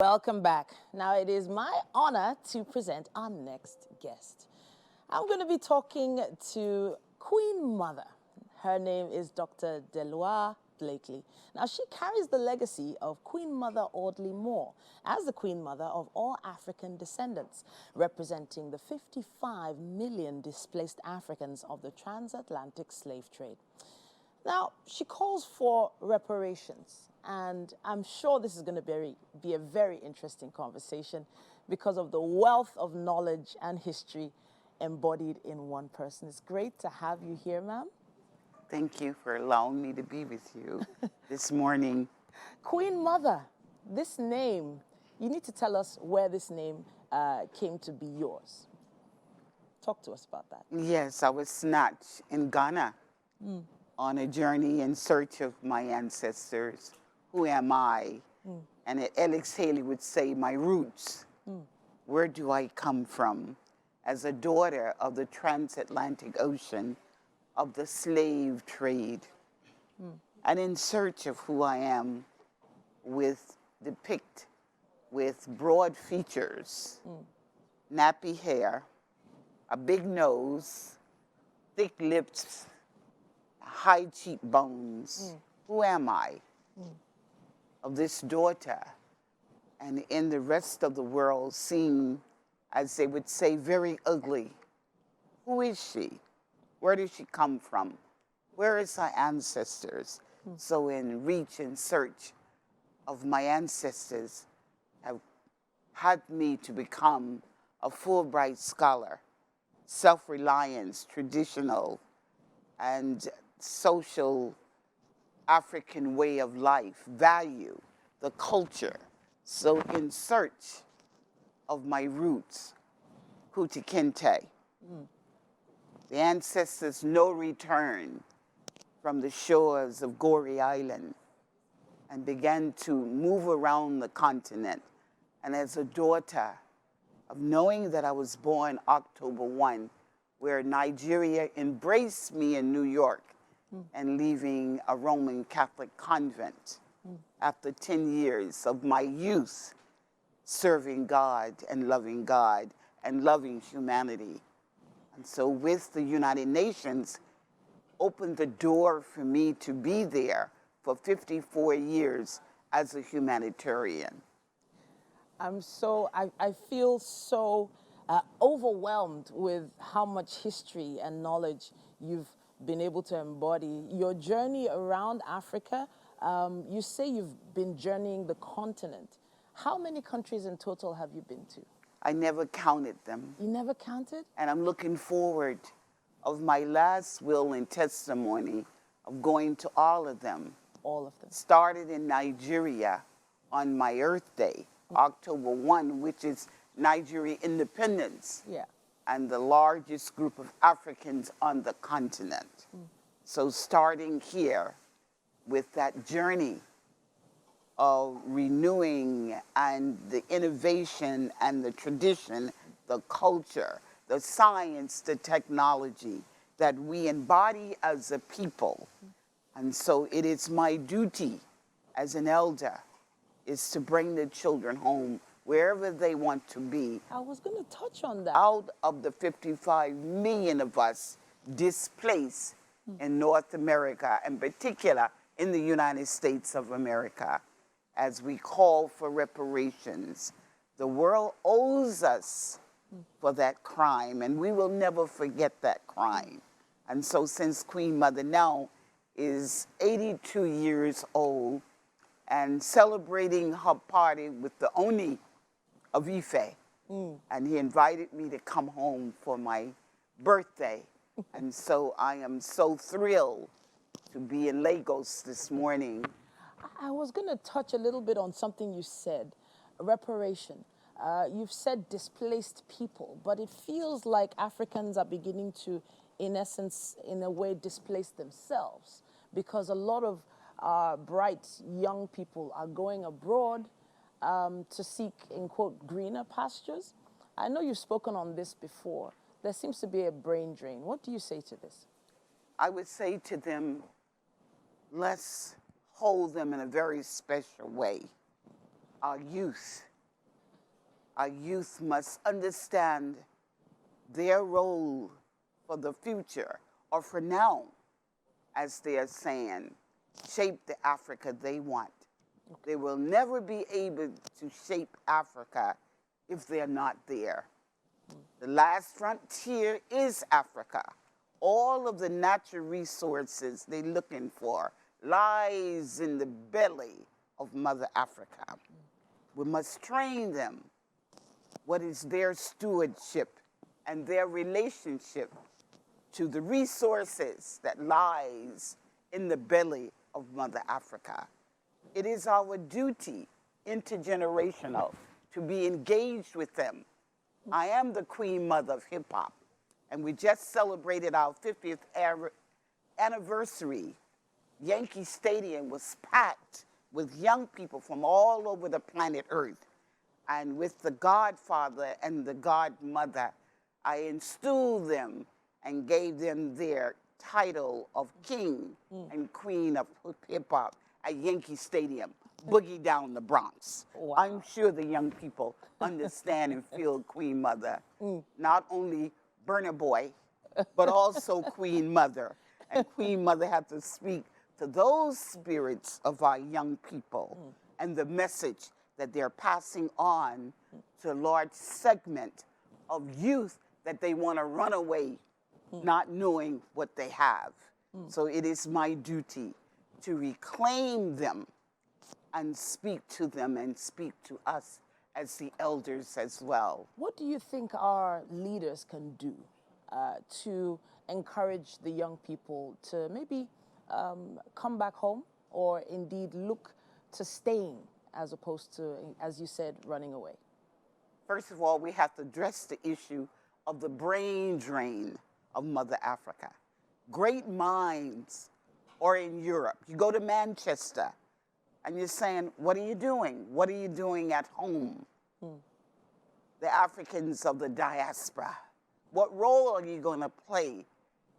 Welcome back. Now it is my honor to present our next guest. I'm going to be talking to Queen Mother. Her name is Dr. Delois Blakely. Now she carries the legacy of Queen Mother Audley Moore as the Queen Mother of all African descendants, representing the 55 million displaced Africans of the transatlantic slave trade. Now, she calls for reparations, and I'm sure this is going to be a very interesting conversation because of the wealth of knowledge and history embodied in one person. It's great to have you here, ma'am. Thank you for allowing me to be with you this morning. Queen Mother, this name, you need to tell us where this name came to be yours. Talk to us about that. Yes, I was snatched in Ghana on a journey in search of my ancestors. Who am I? And Alex Haley would say, my roots. Where do I come from? As a daughter of the transatlantic ocean, of the slave trade, and in search of who I am, depict with broad features, nappy hair, a big nose, thick lips, high cheekbones. Who am I? Of this daughter, and in the rest of the world seen, as they would say, very ugly. Who is she? Where did she come from? Where is her ancestors? So in reach and search of my ancestors have had me to become a Fulbright scholar, self-reliance, traditional and social African way of life, value, the culture. So in search of my roots, Kuti Kinte, the ancestors no return from the shores of Goree Island, and began to move around the continent. And as a daughter of knowing that I was born October 1, where Nigeria embraced me in New York, and leaving a Roman Catholic convent after 10 years of my youth serving God and loving humanity. And so with the United Nations, opened the door for me to be there for 54 years as a humanitarian. I feel so overwhelmed with how much history and knowledge you've been able to embody. Your journey around Africa, you say you've been journeying the continent. How many countries in total have you been to? I never counted them. You never counted? And I'm looking forward of my last will and testimony of going to all of them. All of them. Started in Nigeria on my Earth Day, October 1, which is Nigeria independence. Yeah. And the largest group of Africans on the continent. So starting here with that journey of renewing and the innovation and the tradition, the culture, the science, the technology that we embody as a people. And so it is my duty as an elder is to bring the children home wherever they want to be. I was going to touch on that. Out of the 55 million of us displaced in North America, in particular in the United States of America, as we call for reparations. The world owes us for that crime, and we will never forget that crime. And so since Queen Mother now is 82 years old and celebrating her party with the Oni of Ife, and he invited me to come home for my birthday. And so I am so thrilled to be in Lagos this morning. I was going to touch a little bit on something you said, reparation. You've said displaced people, but it feels like Africans are beginning to, in essence, in a way, displace themselves, because a lot of bright young people are going abroad to seek, in quote, greener pastures. I know you've spoken on this before. There seems to be a brain drain. What do you say to this? I would say to them, let's hold them in a very special way. Our youth Our youth must understand their role for the future, or for now, as they are saying, shape the Africa they want. They will never be able to shape Africa if they're not there. The last frontier is Africa. All of the natural resources they're looking for lies in the belly of Mother Africa. We must train them what is their stewardship and their relationship to the resources that lies in the belly of Mother Africa. It is our duty, intergenerational, to be engaged with them. I am the Queen Mother of hip hop, and we just celebrated our 50th anniversary. Yankee Stadium was packed with young people from all over the planet Earth. And with the godfather and the godmother, I instilled them and gave them their title of king and queen of hip hop at Yankee Stadium, Boogie Down the Bronx. Wow. I'm sure the young people understand and feel Queen Mother, not only Burna Boy, but also Queen Mother. And Queen Mother had to speak to those spirits of our young people and the message that they're passing on to a large segment of youth that they want to run away, not knowing what they have. So it is my duty to reclaim them and speak to them and speak to us as the elders as well. What do you think our leaders can do to encourage the young people to maybe come back home, or indeed look to staying as opposed to, as you said, running away? First of all, we have to address the issue of the brain drain of Mother Africa. Great minds are in Europe. You go to Manchester and you're saying, what are you doing? What are you doing at home? The Africans of the diaspora, what role are you going to play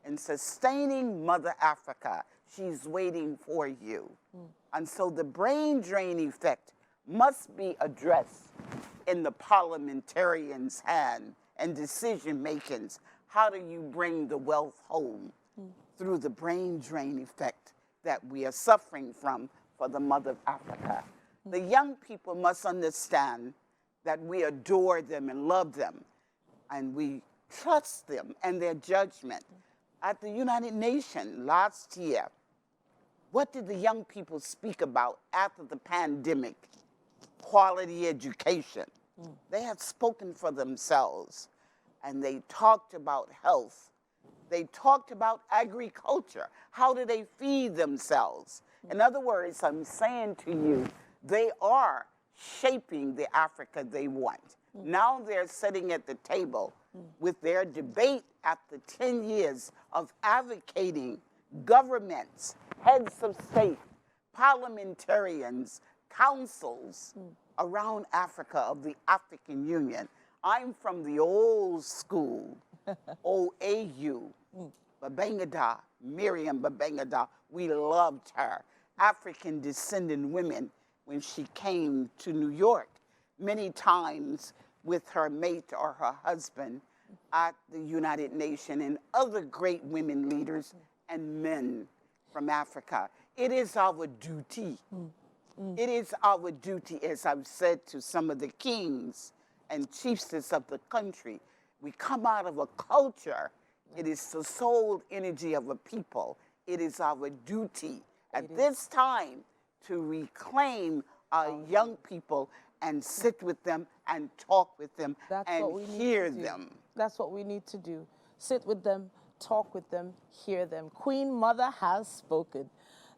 in sustaining Mother Africa? She's waiting for you. And so the brain drain effect must be addressed in the parliamentarians' hand and decision makings. How do you bring the wealth home? Through the brain drain effect that we are suffering from for the Mother of Africa. The young people must understand that we adore them and love them, and we trust them and their judgment. At the United Nations last year, what did the young people speak about after the pandemic? Quality education. They have spoken for themselves, and they talked about health. They talked about agriculture. How do they feed themselves? In other words, I'm saying to you, they are shaping the Africa they want. Now they're sitting at the table with their debate after 10 years of advocating governments, heads of state, parliamentarians, councils around Africa of the African Union. I'm from the old school, OAU, Babangida, Miriam Babangida. We loved her. African descendant women when she came to New York, many times with her mate or her husband at the United Nations, and other great women leaders and men from Africa. It is our duty. It is our duty, as I've said to some of the kings and chiefs of the country. We come out of a culture. It is the soul energy of a people. It is our duty at this time to reclaim our young people and sit with them and talk with them and hear them. That's what we need to do. Sit with them, talk with them, hear them. Queen Mother has spoken.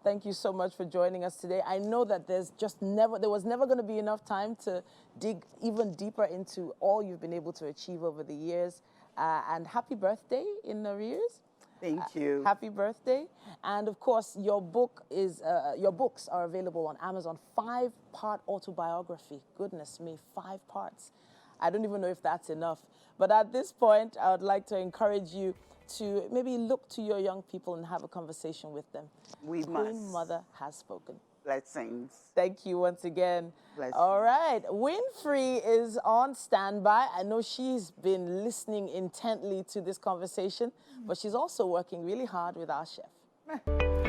Thank you so much for joining us today. I know that there was never going to be enough time to dig even deeper into all you've been able to achieve over the years. And happy birthday in arrears. Thank you. Happy birthday. And of course, your books are available on Amazon. 5-part autobiography. Goodness me, 5 parts. I don't even know if that's enough. But at this point, I would like to encourage you to maybe look to your young people and have a conversation with them. We must. Queen Mother has spoken. Blessings. Thank you once again. Bless All you. right. Winfrey is on standby. I know she's been listening intently to this conversation, but she's also working really hard with our chef.